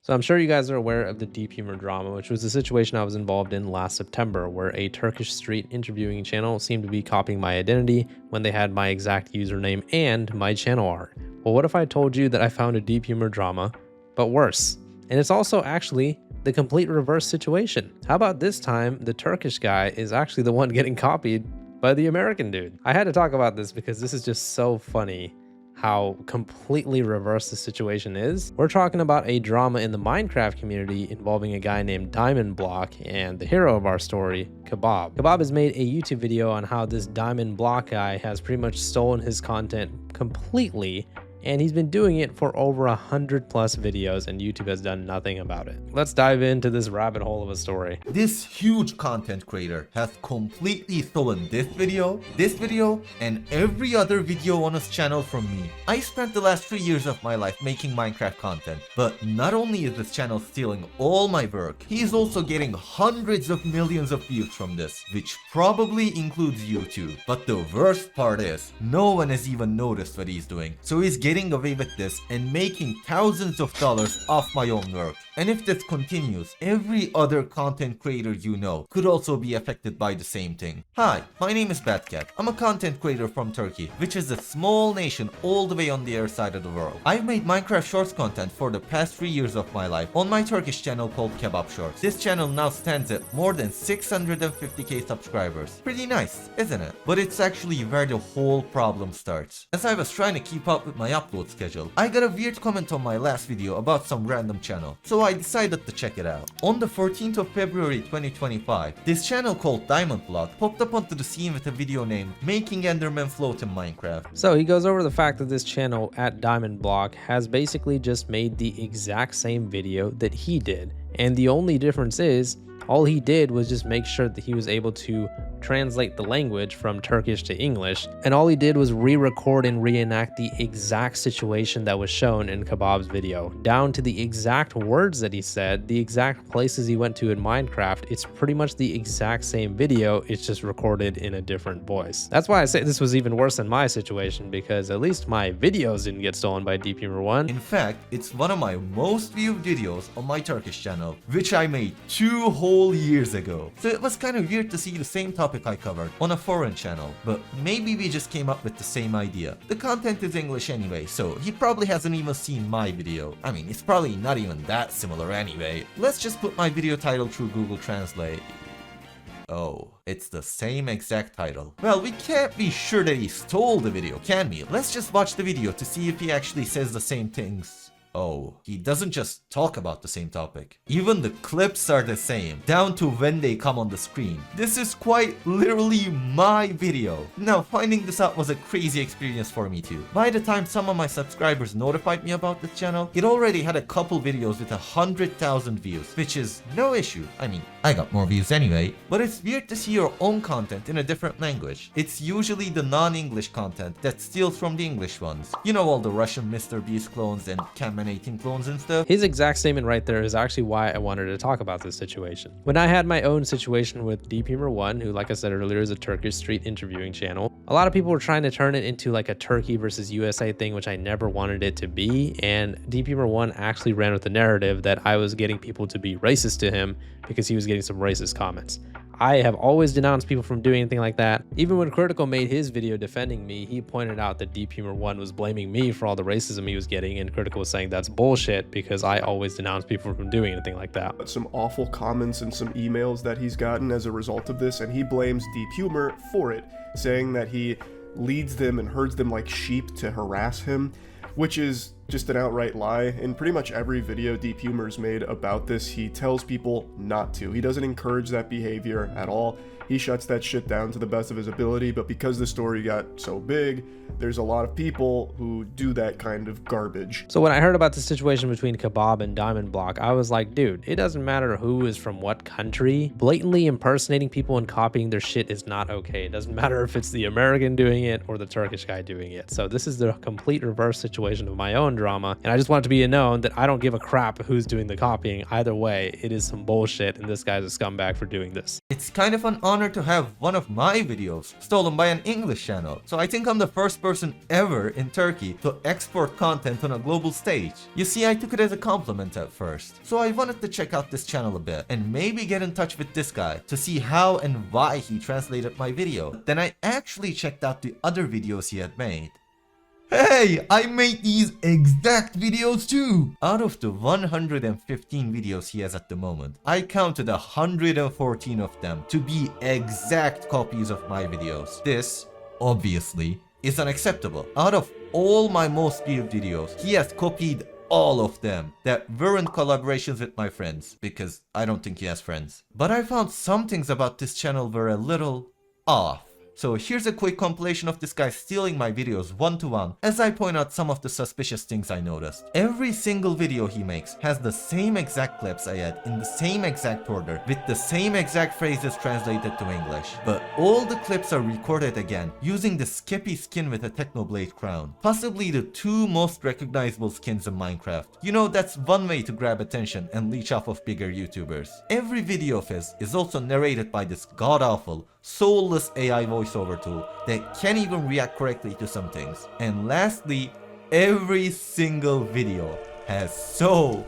So I'm sure you guys are aware of the deep humor drama, which was the situation I was involved in last September, where a Turkish street interviewing channel seemed to be copying my identity when they had my exact username and my channel art. Well, what if I told you that I found a deep humor drama, but worse? And it's also actually the complete reverse situation. How about this time, the Turkish guy is actually the one getting copied by the American dude? I had to talk about this because this is just so funny how completely reversed the situation is. We're talking about a drama in the Minecraft community involving a guy named DiamondBlock and the hero of our story, Kebab. Kebab has made a YouTube video on how this DiamondBlock guy has pretty much stolen his content completely, and he's been doing it for over 100+ videos, and YouTube has done nothing about it. Let's dive into this rabbit hole of a story. This huge content creator has completely stolen this video, and every other video on his channel from me. I spent the last 3 years of my life making Minecraft content, but not only is this channel stealing all my work, he is also getting hundreds of millions of views from this, which probably includes YouTube. But the worst part is, no one has even noticed what he's doing, so he's getting away with this and making thousands of dollars off my own work. And if this continues, every other content creator you know could also be affected by the same thing. Hi, my name is baddcat. I'm a content creator from Turkey, which is a small nation all the way on the other side of the world. I've made Minecraft Shorts content for the past 3 years of my life on my Turkish channel called KebapShorts. This channel now stands at more than 650k subscribers. Pretty nice, isn't it? But it's actually where the whole problem starts. As I was trying to keep up with my upload schedule, I got a weird comment on my last video about some random channel, so I decided to check it out. On the 14th of February 2025, this channel called DiamondBlock popped up onto the scene with a video named Making Enderman Float in Minecraft. So he goes over the fact that this channel at DiamondBlock has basically just made the exact same video that he did, and the only difference is all he did was just make sure that he was able to translate the language from Turkish to English, and all he did was re-record and reenact the exact situation that was shown in Kebab's video, down to the exact words that he said, the exact places he went to in Minecraft. It's pretty much the exact same video, it's just recorded in a different voice. That's why I say this was even worse than my situation, because at least my videos didn't get stolen by Deep Humor 1. In fact, it's one of my most viewed videos on my Turkish channel, which I made 2 whole years ago. So it was kind of weird to see the same topic I covered on a foreign channel, but maybe we just came up with the same idea. The content is English anyway, so he probably hasn't even seen my video. I mean, it's probably not even that similar anyway. Let's just put my video title through Google Translate. Oh, it's the same exact title. Well, we can't be sure that he stole the video, can we? Let's just watch the video to see if he actually says the same things. Oh, he doesn't just talk about the same topic. Even the clips are the same, down to when they come on the screen. This is quite literally my video. Now, finding this out was a crazy experience for me too. By the time some of my subscribers notified me about this channel, it already had a couple videos with 100,000 views, which is no issue. I mean, I got more views anyway. But it's weird to see your own content in a different language. It's usually the non-English content that steals from the English ones. You know, all the Russian Mr. Beast clones and Camman 18 clones and stuff. His exact statement right there is actually why I wanted to talk about this situation. When I had my own situation with Deep Humor 1, who, like I said earlier, is a Turkish street interviewing channel, a lot of people were trying to turn it into like a Turkey versus USA thing, which I never wanted it to be. And Deep Humor 1 actually ran with the narrative that I was getting people to be racist to him because he was getting some racist comments. I have always denounced people from doing anything like that. Even when Critical made his video defending me, he pointed out that Deep Humor 1 was blaming me for all the racism he was getting, and Critical was saying that's bullshit because I always denounce people from doing anything like that. Some awful comments and some emails that he's gotten as a result of this, and he blames Deep Humor for it, saying that he leads them and herds them like sheep to harass him, which is just an outright lie. In pretty much every video Deep Humor's made about this, he tells people not to. He doesn't encourage that behavior at all. He shuts that shit down to the best of his ability, but because the story got so big, there's a lot of people who do that kind of garbage. So when I heard about the situation between Kebab and DiamondBlock, I was like, dude, it doesn't matter who is from what country. Blatantly impersonating people and copying their shit is not okay. It doesn't matter if it's the American doing it or the Turkish guy doing it. So this is the complete reverse situation of my own one drama, and I just want it to be known that I don't give a crap who's doing the copying. Either way, it is some bullshit, and this guy's a scumbag for doing this. It's kind of an honor to have one of my videos stolen by an English channel, so I think I'm the first person ever in Turkey to export content on a global stage. You see, I took it as a compliment at first, so I wanted to check out this channel a bit and maybe get in touch with this guy to see how and why he translated my video. Then I actually checked out the other videos he had made. Hey, I made these exact videos too! Out of the 115 videos he has at the moment, I counted 114 of them to be exact copies of my videos. This, obviously, is unacceptable. Out of all my most viewed videos, he has copied all of them that weren't collaborations with my friends, because I don't think he has friends. But I found some things about this channel were a little off. So here's a quick compilation of this guy stealing my videos one-to-one as I point out some of the suspicious things I noticed. Every single video he makes has the same exact clips I had in the same exact order with the same exact phrases translated to English. But all the clips are recorded again using the Skippy skin with a Technoblade crown. Possibly the two most recognizable skins in Minecraft. You know, that's one way to grab attention and leech off of bigger YouTubers. Every video of his is also narrated by this god-awful, soulless AI voiceover tool that can't even react correctly to some things. And lastly, every single video has so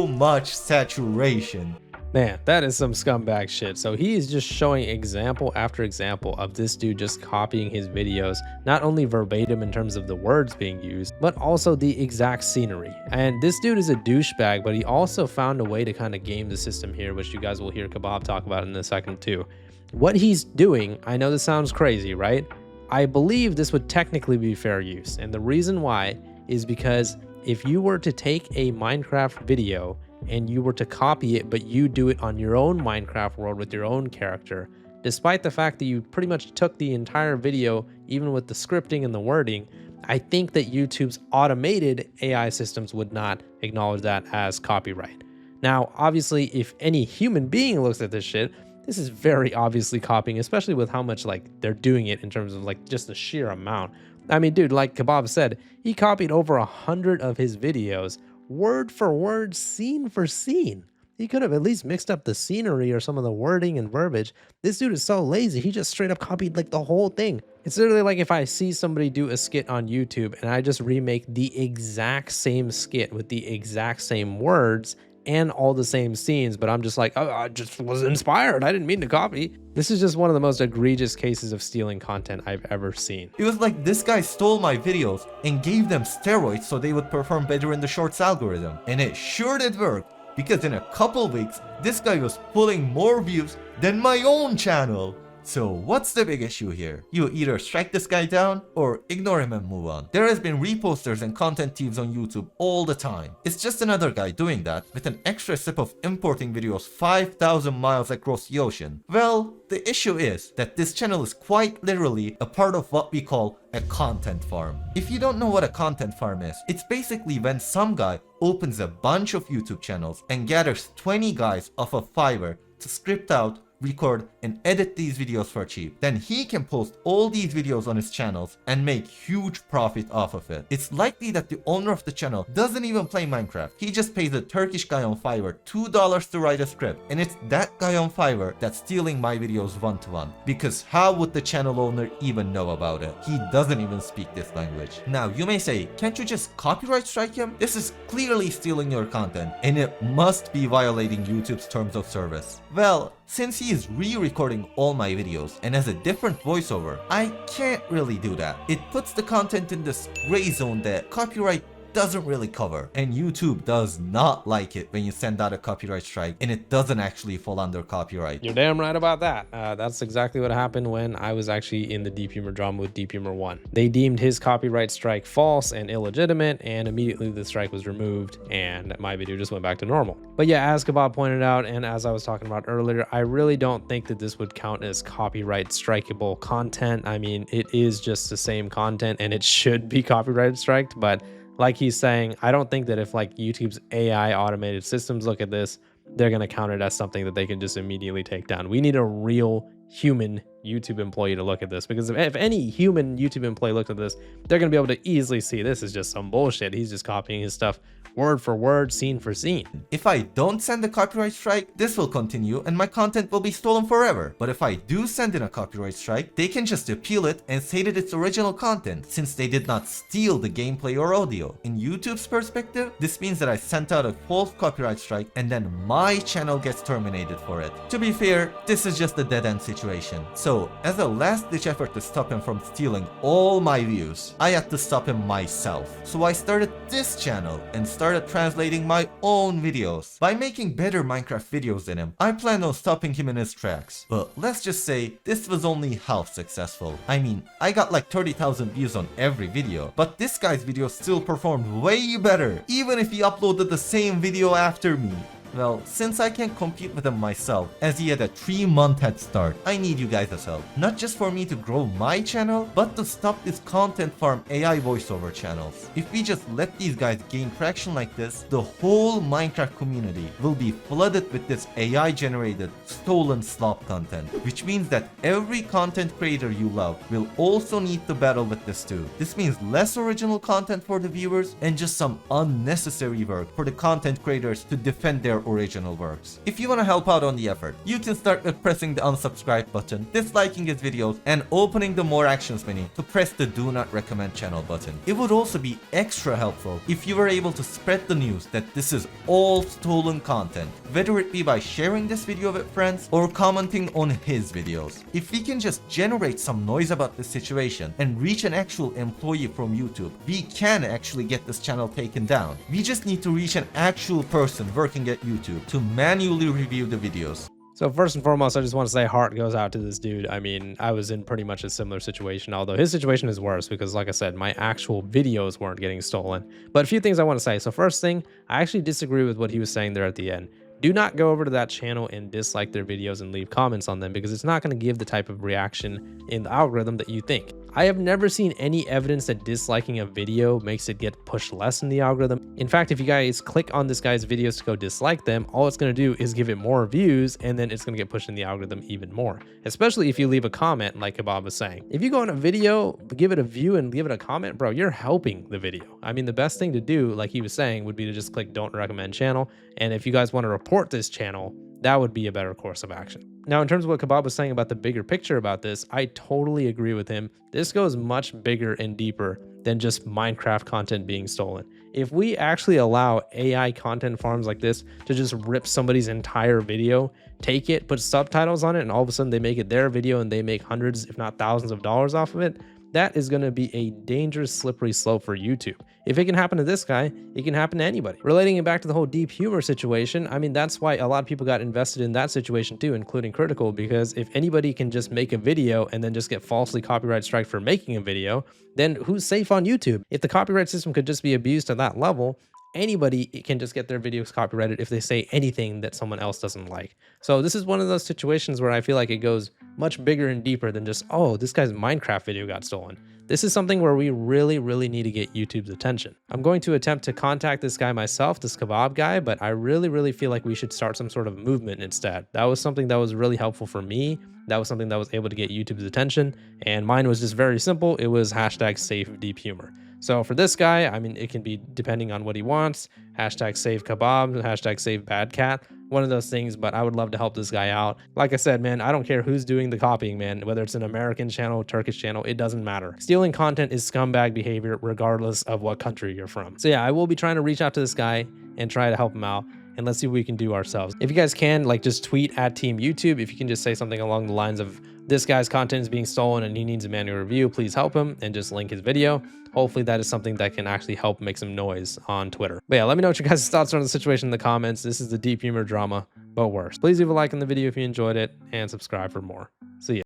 much saturation. Man, that is some scumbag shit. So he is just showing example after example of this dude just copying his videos, not only verbatim in terms of the words being used, but also the exact scenery. And this dude is a douchebag, but he also found a way to kind of game the system here, which you guys will hear Kebab talk about in a second too. What he's doing, I know this sounds crazy, right? I believe this would technically be fair use. And the reason why is because if you were to take a Minecraft video and you were to copy it, but you do it on your own Minecraft world with your own character, despite the fact that you pretty much took the entire video, even with the scripting and the wording, I think that YouTube's automated AI systems would not acknowledge that as copyright. Now, obviously, if any human being looks at this shit, this is very obviously copying, especially with how much like they're doing it in terms of like just the sheer amount. I mean, dude, like Kebab said, he copied over 100 of his videos, word for word, scene for scene. He could have at least mixed up the scenery or some of the wording and verbiage. This dude is so lazy, he just straight up copied like the whole thing. It's literally like if I see somebody do a skit on YouTube and I just remake the exact same skit with the exact same words and all the same scenes, but I'm just like, oh, I just was inspired, I didn't mean to copy. This is just one of the most egregious cases of stealing content I've ever seen. It was like this guy stole my videos and gave them steroids so they would perform better in the shorts algorithm. And it sure did work, because in a couple weeks, this guy was pulling more views than my own channel. So what's the big issue here? You either strike this guy down or ignore him and move on. There has been reposters and content thieves on YouTube all the time. It's just another guy doing that with an extra step of importing videos 5,000 miles across the ocean. Well, the issue is that this channel is quite literally a part of what we call a content farm. If you don't know what a content farm is, it's basically when some guy opens a bunch of YouTube channels and gathers 20 guys off of Fiverr to script out, record, and edit these videos for cheap. Then he can post all these videos on his channels and make huge profit off of it. It's likely that the owner of the channel doesn't even play Minecraft. He just pays a Turkish guy on Fiverr $2 to write a script, and it's that guy on Fiverr that's stealing my videos one-to-one. Because how would the channel owner even know about it? He doesn't even speak this language. Now you may say, can't you just copyright strike him? This is clearly stealing your content, and it must be violating YouTube's terms of service. Well, since he is re-recording all my videos and has a different voiceover, I can't really do that. It puts the content in this gray zone that copyright doesn't really cover, and YouTube does not like it when you send out a copyright strike and it doesn't actually fall under copyright. You're damn right about that. That's exactly what happened when I was actually in the deephumor drama with deephumor 1. They deemed his copyright strike false and illegitimate, and immediately the strike was removed and my video just went back to normal. But yeah, as Kebab pointed out, and as I was talking about earlier, I really don't think that this would count as copyright strikeable content. I mean, it is just the same content and it should be copyright striked, but like he's saying, I don't think that if like YouTube's AI automated systems look at this, they're going to count it as something that they can just immediately take down. We need a real human YouTube employee to look at this, because if any human YouTube employee looked at this, they're going to be able to easily see this is just some bullshit. He's just copying his stuff word for word, scene for scene. If I don't send a copyright strike, this will continue and my content will be stolen forever. But if I do send in a copyright strike, they can just appeal it and say that it's original content, since they did not steal the gameplay or audio. In YouTube's perspective, this means that I sent out a false copyright strike and then my channel gets terminated for it. To be fair, this is just a dead-end situation. So, as a last-ditch effort to stop him from stealing all my views, I had to stop him myself. So I started this channel and started translating my own videos. By making better Minecraft videos than him, I plan on stopping him in his tracks. But let's just say this was only half successful. I mean, I got like 30,000 views on every video, but this guy's video still performed way better, even if he uploaded the same video after me. Well, since I can't compete with him myself, as he had a 3-month head start, I need you guys' help. Not just for me to grow my channel, but to stop this content farm AI voiceover channels. If we just let these guys gain traction like this, the whole Minecraft community will be flooded with this AI generated, stolen slop content. Which means that every content creator you love will also need to battle with this too. This means less original content for the viewers and just some unnecessary work for the content creators to defend their original works. If you want to help out on the effort, you can start with pressing the unsubscribe button, disliking his videos, and opening the more actions menu to press the do not recommend channel button. It would also be extra helpful if you were able to spread the news that this is all stolen content, whether it be by sharing this video with friends or commenting on his videos. If we can just generate some noise about this situation and reach an actual employee from YouTube, we can actually get this channel taken down. We just need to reach an actual person working at YouTube to manually review the videos. So first and foremost, I just want to say heart goes out to this dude. I mean, I was in pretty much a similar situation, although his situation is worse because, like I said, my actual videos weren't getting stolen. But a few things I want to say. So first thing, I actually disagree with what he was saying there at the end. Do not go over to that channel and dislike their videos and leave comments on them, because it's not going to give the type of reaction in the algorithm that you think. I have never seen any evidence that disliking a video makes it get pushed less in the algorithm. In fact, if you guys click on this guy's videos to go dislike them, all it's going to do is give it more views, and then it's going to get pushed in the algorithm even more, especially if you leave a comment like Kebab was saying. If you go on a video, give it a view and give it a comment, bro, you're helping the video. I mean, the best thing to do, like he was saying, would be to just click don't recommend channel. And if you guys want to report this channel, that would be a better course of action. Now, in terms of what Kebab was saying about the bigger picture about this, I totally agree with him. This goes much bigger and deeper than just Minecraft content being stolen. If we actually allow AI content farms like this to just rip somebody's entire video, take it, put subtitles on it, and all of a sudden they make it their video and they make hundreds, if not thousands of dollars off of it, that is going to be a dangerous, slippery slope for YouTube. If it can happen to this guy, it can happen to anybody. Relating it back to the whole deep humor situation, I mean, that's why a lot of people got invested in that situation too, including Critical, because if anybody can just make a video and then just get falsely copyright strike for making a video, then who's safe on YouTube? If the copyright system could just be abused to that level, anybody can just get their videos copyrighted if they say anything that someone else doesn't like. So this is one of those situations where I feel like it goes much bigger and deeper than just, oh, this guy's Minecraft video got stolen. This is something where we really need to get YouTube's attention. I'm going to attempt to contact this guy myself, this Kebab guy, but I really feel like we should start some sort of movement instead. That was something that was really helpful for me. That was something that was able to get YouTube's attention. And mine was just very simple. It was hashtag save deep humor. So for this guy, I mean, it can be depending on what he wants. Hashtag save kebab, hashtag save baddcat, one of those things, but I would love to help this guy out. Like I said, man, I don't care who's doing the copying, man, whether it's an American channel, Turkish channel, it doesn't matter. Stealing content is scumbag behavior regardless of what country you're from. So yeah, I will be trying to reach out to this guy and try to help him out. And let's see what we can do ourselves. If you guys can, like, just tweet at Team YouTube. If you can just say something along the lines of, this guy's content is being stolen and he needs a manual review, please help him, and just link his video. Hopefully that is something that can actually help make some noise on Twitter. But yeah, let me know what your guys' thoughts are on the situation in the comments. This is the deep humor drama, but worse. Please leave a like on the video if you enjoyed it, and subscribe for more.